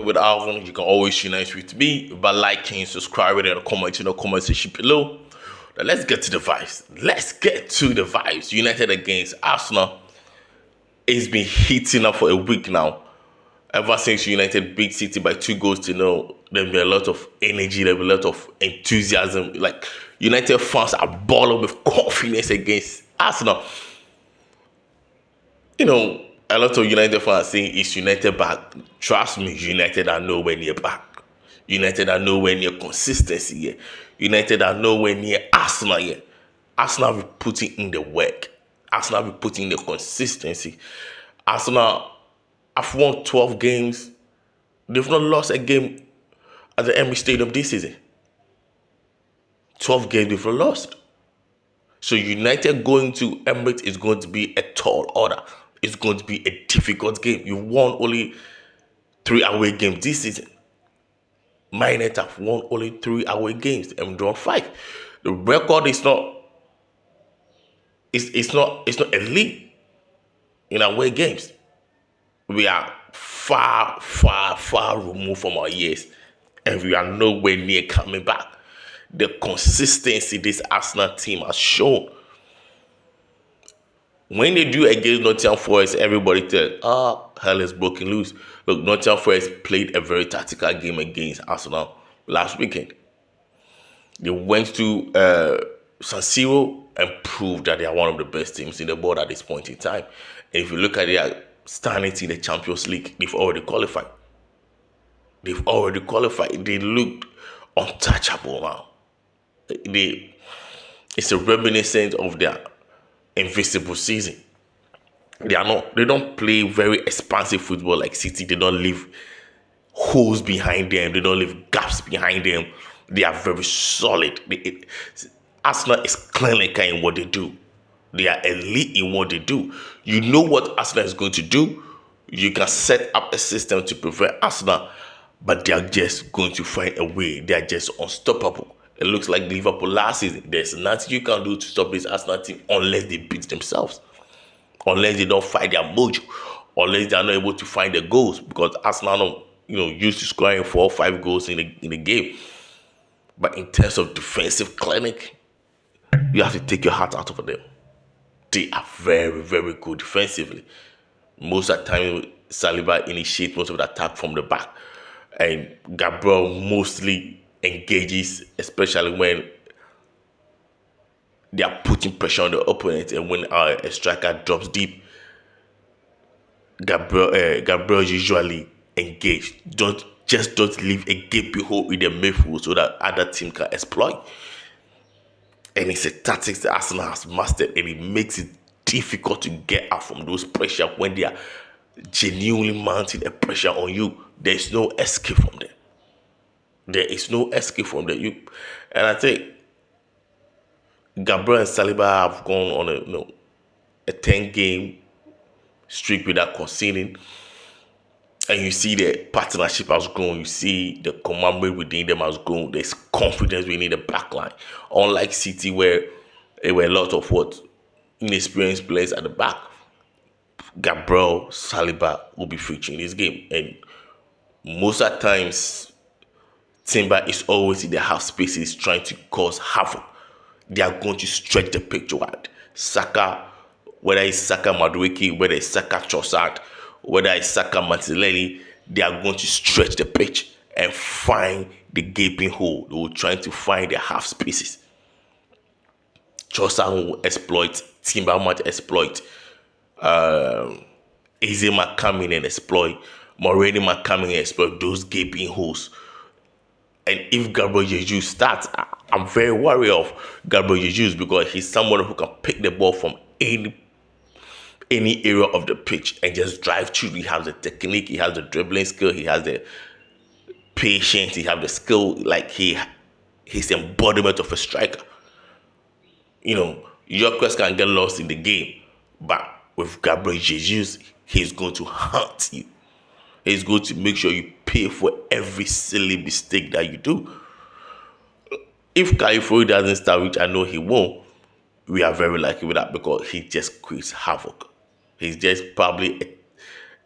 with Alvin. You can always unite with me by liking, subscribing, and commenting in the comment section below. Now let's get to the vibes. Let's get to the vibes. United against Arsenal. It's been heating up for a week now. Ever since United beat City by 2 goals to 0, there's been a lot of energy, there's been a lot of enthusiasm. Like, United fans are balling with confidence against Arsenal. A lot of United fans are saying, is United back? Trust me, United are nowhere near back. United are nowhere near consistency here. United are nowhere near Arsenal here. Arsenal will putting in the work. Arsenal will putting in the consistency. Arsenal have won 12 games. They've not lost a game at the Emirates Stadium this season. 12 games they've not lost. So United going to Emirates is going to be a tall order. It's going to be a difficult game. You won only 3 away games this season. Man United have won only 3 away games and drawn 5. The record is not. It's not elite in away games. We are far removed from our years, and we are nowhere near coming back. The consistency this Arsenal team has shown. When they do against Nottingham Forest, everybody tells, hell is broken loose. Look, Nottingham Forest played a very tactical game against Arsenal last weekend. They went to San Siro and proved that they are one of the best teams in the world at this point in time. And if you look at their standings in the Champions League, they've already qualified. They looked untouchable now. It's a reminiscence of their invisible season. They don't play very expansive football like City. They don't leave holes behind them. They don't leave gaps behind them. They are very solid. Arsenal is clinical in what they do. They are elite in what they do. You know what Arsenal is going to do. You can set up a system to prevent Arsenal, but they are just going to find a way. They are just unstoppable. It looks like Liverpool last season. There's nothing you can do to stop this Arsenal team unless they beat themselves. Unless they don't find their mojo. Unless they are not able to find the goals. Because Arsenal, used to scoring 4 or 5 goals in the game. But in terms of defensive clinic, you have to take your heart out of them. They are very, very good defensively. Most of the time, Saliba initiates most of the attack from the back. And Gabriel mostly engages, especially when they are putting pressure on the opponent. And when a striker drops deep, Gabriel usually engages. Don't leave a gaping hole in the midfield so that other team can exploit. And it's a tactics that Arsenal has mastered, and it makes it difficult to get out from those pressure when they are genuinely mounting a pressure on you. There is no escape from them. There is no escape from them. And I think Gabriel and Saliba have gone on a 10-game streak without conceding. And you see the partnership has grown. You see the command within them has grown. There's confidence within the backline. Unlike City, where there were a lot of inexperienced players at the back, Gabriel, Saliba will be featuring this game. And most of the times, Timber is always in the half spaces trying to cause havoc. They are going to stretch the picture wide. Saka, whether it's Saka Madueke, whether it's Saka Trossard, whether it's Saka Martinelli, they are going to stretch the pitch and find the gaping hole. They will try to find the half spaces. Trossard will exploit, Timber might exploit, Eze might come in and exploit, Moreno might come in and exploit those gaping holes. And if Gabriel Jesus starts, I'm very worried of Gabriel Jesus because he's someone who can pick the ball from any area of the pitch and just drive through. He has the technique, he has the dribbling skill, he has the patience, he has the skill. Like he's the embodiment of a striker. Yorkers can get lost in the game, but with Gabriel Jesus, he's going to hunt you. He's going to make sure you pay for every silly mistake that you do. If Califori doesn't start, which I know he won't, we are very lucky with that because he just creates havoc. He's just probably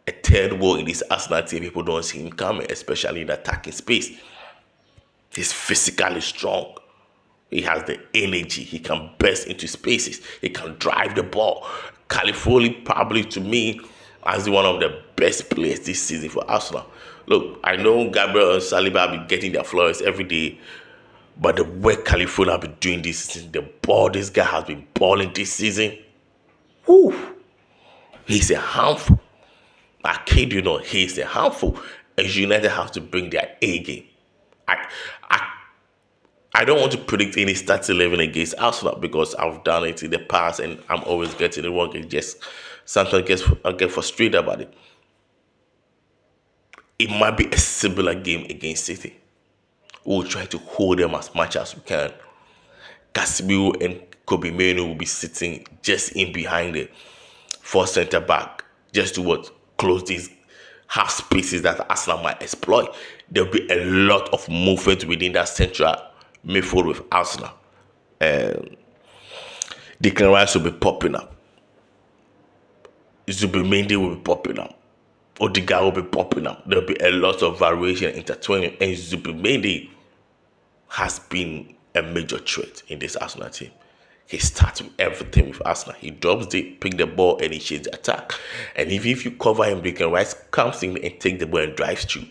a third wall in this Arsenal team. People don't see him coming, especially in the attacking space. He's physically strong. He has the energy. He can burst into spaces. He can drive the ball. Califoli probably to me as one of the best players this season for Arsenal. Look, I know Gabriel and Saliba have been getting their flowers every day, but the work Califoli have been doing this season, the ball this guy has been balling this season, whoo, he's a handful. I kid you not, he's a handful. And United have to bring their A game. I, I I don't want to predict any starting 11 against Arsenal because I've done it in the past and I'm always getting it wrong. It just sometimes I get frustrated about it. It might be a similar game against City. We'll try to hold them as much as we can. Casemiro and Kobe Mainoo will be sitting just in behind it for centre back, just to close these half spaces that Arsenal might exploit. There'll be a lot of movement within that central midfield with Arsenal. Declan Rice will be popping up. Zubimendi will be popping up. Odegaard will be popping up. There'll be a lot of variation intertwining, and Zubimendi has been a major threat in this Arsenal team. He starts with everything with Arsenal. He drops the pick the ball and he changes the attack. And if you cover him, Declan Rice comes in and takes the ball and drives through.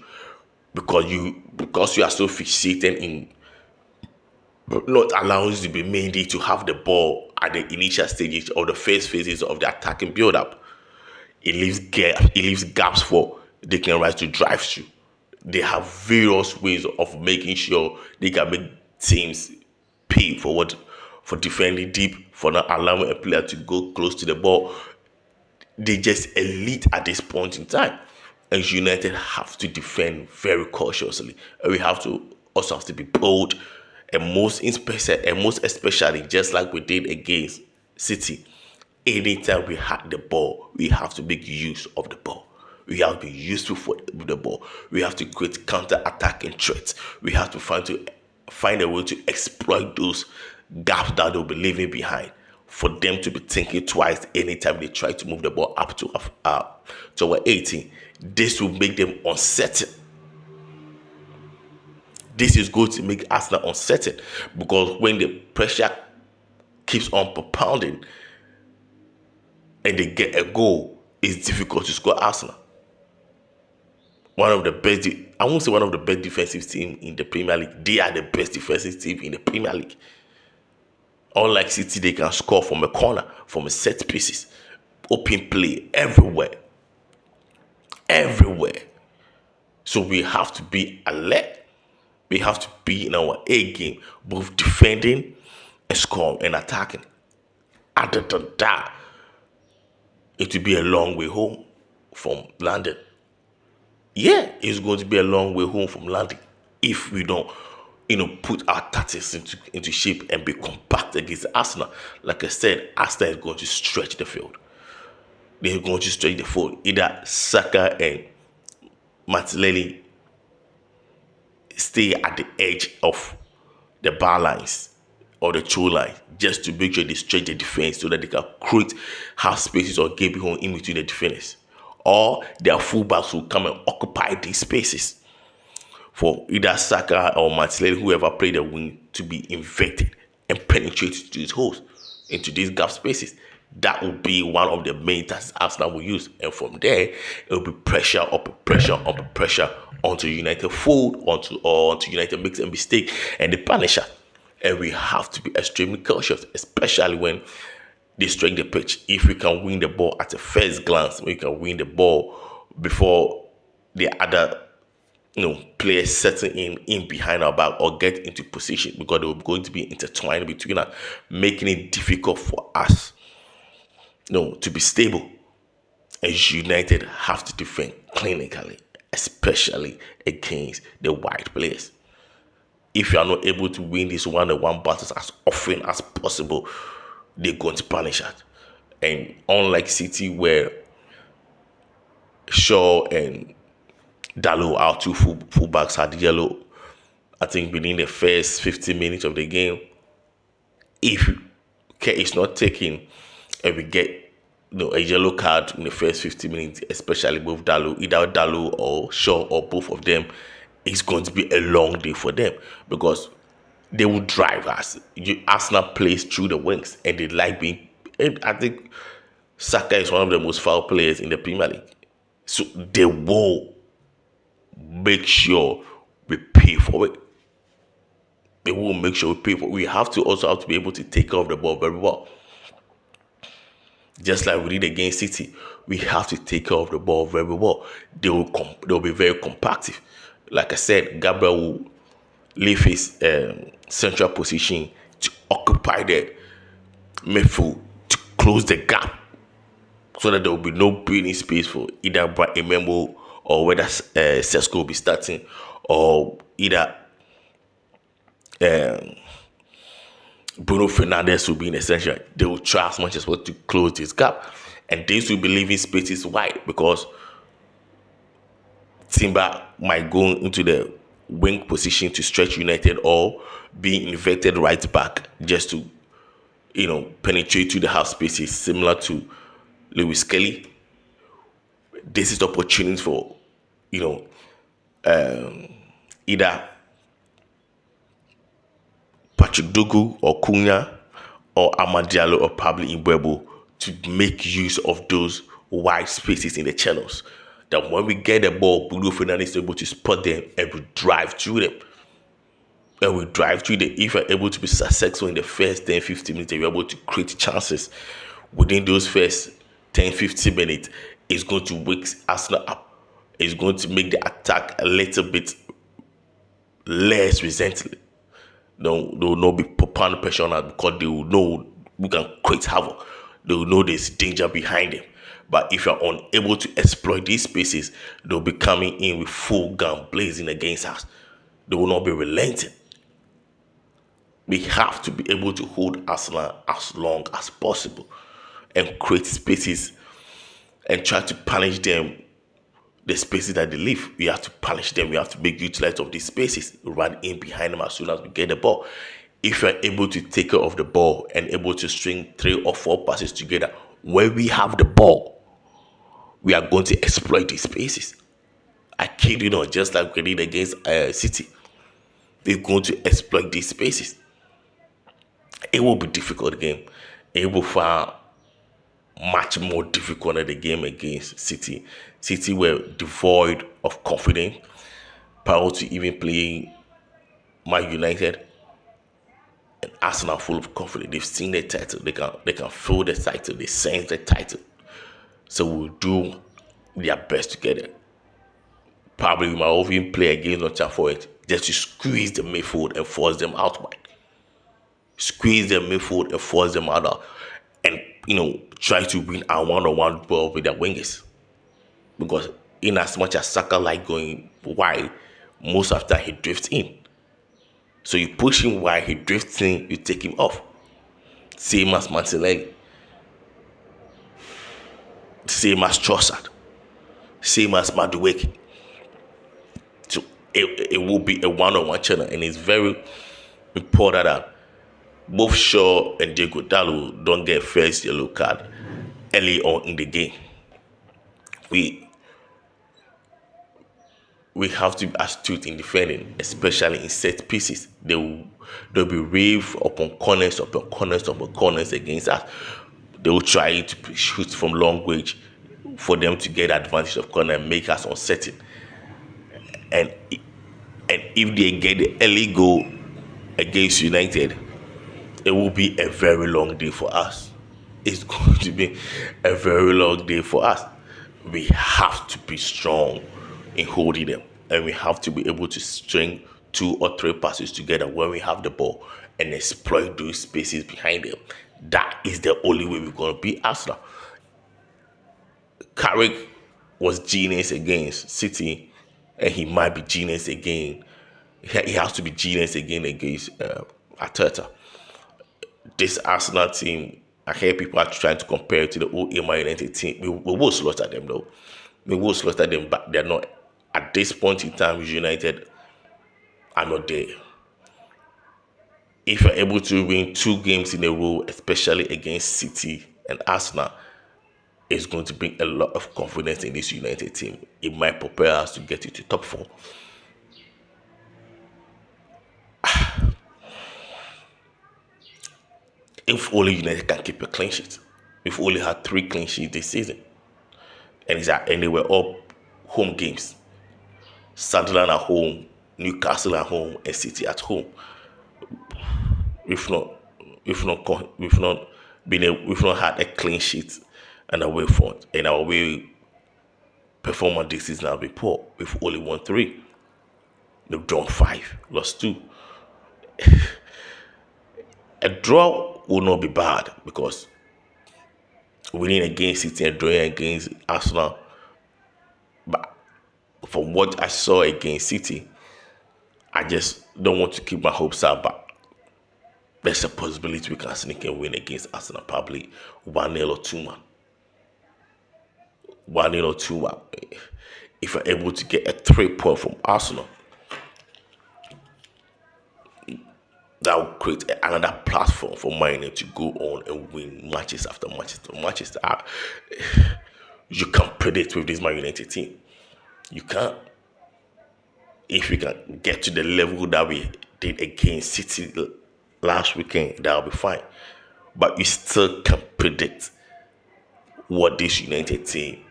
Because you are so fixated in not allowing Zubimendi to have the ball at the initial stages or the first phases of the attacking build-up. It leaves gaps for Declan Rice to drive through. They have various ways of making sure they can make teams pay for defending deep, for not allowing a player to go close to the ball. They just elite at this point in time. And United have to defend very cautiously. And we have to be bold. And most especially, just like we did against City, anytime we had the ball, we have to make use of the ball. We have to be useful with the ball. We have to create counter-attacking threats. We have to find a way to exploit those gaps that they'll be leaving behind for them to be thinking twice anytime they try to move the ball up to our 18. This will make them uncertain. This is going to make Arsenal uncertain because when the pressure keeps on propounding and they get a goal, it's difficult to score Arsenal. One of the best, I won't say one of the best defensive teams in the Premier League. They are the best defensive team in the Premier League. Unlike City, they can score from a corner, from a set pieces, open play everywhere. Everywhere. So we have to be alert. We have to be in our A game, both defending and scoring and attacking. Other than that, it will be a long way home from London. Yeah, it's going to be a long way home from London if we don't, put our tactics into shape and be compact against Arsenal. Like I said, Arsenal is going to stretch the field. They're going to stretch the field. Either Saka and Martinelli stay at the edge of the bar lines or the throw line just to make sure they stretch the defense so that they can create half spaces or get behind in between the defenders. Or their fullbacks will come and occupy these spaces for either Saka or Martinelli, whoever played the wing, to be inverted and penetrate to these holes, into these gap spaces. That will be one of the main tasks Arsenal will use. And from there, it will be pressure onto United fold, onto United makes a mistake and they punish her. And we have to be extremely cautious, especially when they strike the pitch. If we can win the ball at a first glance, we can win the ball before the other players setting in behind our back or get into position, because they're going to be intertwined between us, making it difficult for us to be stable. As United have to defend clinically, especially against the wide players. If you are not able to win these one-on-one battles as often as possible, they're going to punish us. And unlike City, where Shaw and Dalot, our two fullbacks, had yellow, I think within the first 15 minutes of the game, if care is not taken and we get a yellow card in the first 50 minutes, especially both either Dalu or Shaw or both of them, it's going to be a long day for them because they will drive us. Arsenal plays through the wings and they like being. And I think Saka is one of the most foul players in the Premier League. So they will make sure we pay for it. They will make sure we pay for it. We have to also have to be able to take care of the ball very well. Just like we did against City, we have to take care of the ball very well. They'll be very compactive. Like I said, Gabriel will leave his central position to occupy the midfield to close the gap, so that there will be no breathing space for either Emembo or whether Sesko will be starting, or either Bruno Fernandes will be in the center. They will try as much as possible to close this gap, and this will be leaving spaces wide because Timber might go into the wing position to stretch United, or be inverted right back just to penetrate to the half spaces, similar to Lewis Kelly. This is the opportunity for either Patrick Dogu or Cunha or Amad Diallo or Pablo Ibuebo to make use of those wide spaces in the channels. That when we get the ball, Bruno Fernandes is able to spot them and we drive through them. And we drive through them. If you're able to be successful in the first 10-15 minutes, you're able to create chances within those first 10-15 minutes, it's going to wake Arsenal up. It's going to make the attack a little bit less resentful. They will not be putting pressure on us because they will know we can create havoc. They will know there's danger behind them. But if you're unable to exploit these spaces, they'll be coming in with full gun blazing against us. They will not be relenting. We have to be able to hold Arsenal as long as possible and create spaces and try to punish them. The spaces that they leave, we have to punish them. We have to make utilize of these spaces, run in behind them as soon as we get the ball. If you're able to take care of the ball and able to string 3 or 4 passes together, when we have the ball, we are going to exploit these spaces. I kid you not, just like we did against City. They're going to exploit these spaces. It will be difficult game. It will find much more difficult than the game against City. City were devoid of confidence prior to even playing Man United, and Arsenal full of confidence. They've seen the title. They can feel the title. They sense the title. So we'll do their best to get it. Probably we might even play against Nottingham Forest just to squeeze the midfield and force them out wide. Squeeze the midfield and force them out. And try to win a one-on-one ball with their wingers. Because in as much as Saka like going wide, most of the time he drifts in. So you push him wide, he drifts in, you take him off. Same as Martinelli. Same as Trossard. Same as Madueke. So it will be a one-on-one channel, and it's very important that both Shaw and Diego Dalot don't get first yellow card early on in the game. We have to be astute in defending, especially in set pieces. They'll be rave upon corners against us. They will try to shoot from long range for them to get advantage of corner and make us uncertain. And if they get the early goal against United, it will be a very long day for us. It's going to be a very long day for us. We have to be strong in holding them, and we have to be able to string 2 or 3 passes together when we have the ball and exploit those spaces behind them. That is the only way we're going to beat Arsenal. Carrick was genius against City, and he might be genius again. He has to be genius again against Arteta. This Arsenal team, I hear people are trying to compare it to the old Man United team. We will slaughter them though. We will slaughter them, but they're not. At this point in time, United are not there. If you're able to win 2 games in a row, especially against City and Arsenal, is going to bring a lot of confidence in this United team. It might prepare us to get into top four. If only United can keep a clean sheet. We've only had 3 clean sheets this season. And they were all home games. Sunderland at home, Newcastle at home, and City at home. We've not had a clean sheet and away front. And our away performance this season has been poor. We've only won 3. They've drawn 5, lost 2. A draw will not be bad because winning against City and drawing against Arsenal. But from what I saw against City, I just don't want to keep my hopes up. But there's a possibility we can sneak and win against Arsenal, probably 1-0 or 2-1. 1-0 or 2-1. If we're able to get a 3-point from Arsenal, that will create another platform for Man United to go on and win matches after matches after matches. You can't predict with this Man United team. You can't. If we can get to the level that we did against City last weekend, that'll be fine. But you still can't predict what this United team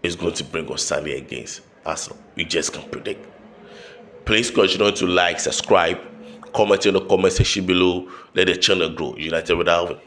is going to bring on Sunday against Arsenal. You just can't predict. Please continue to like, subscribe, comment in the comment section below. Let the channel grow. United with Alvin.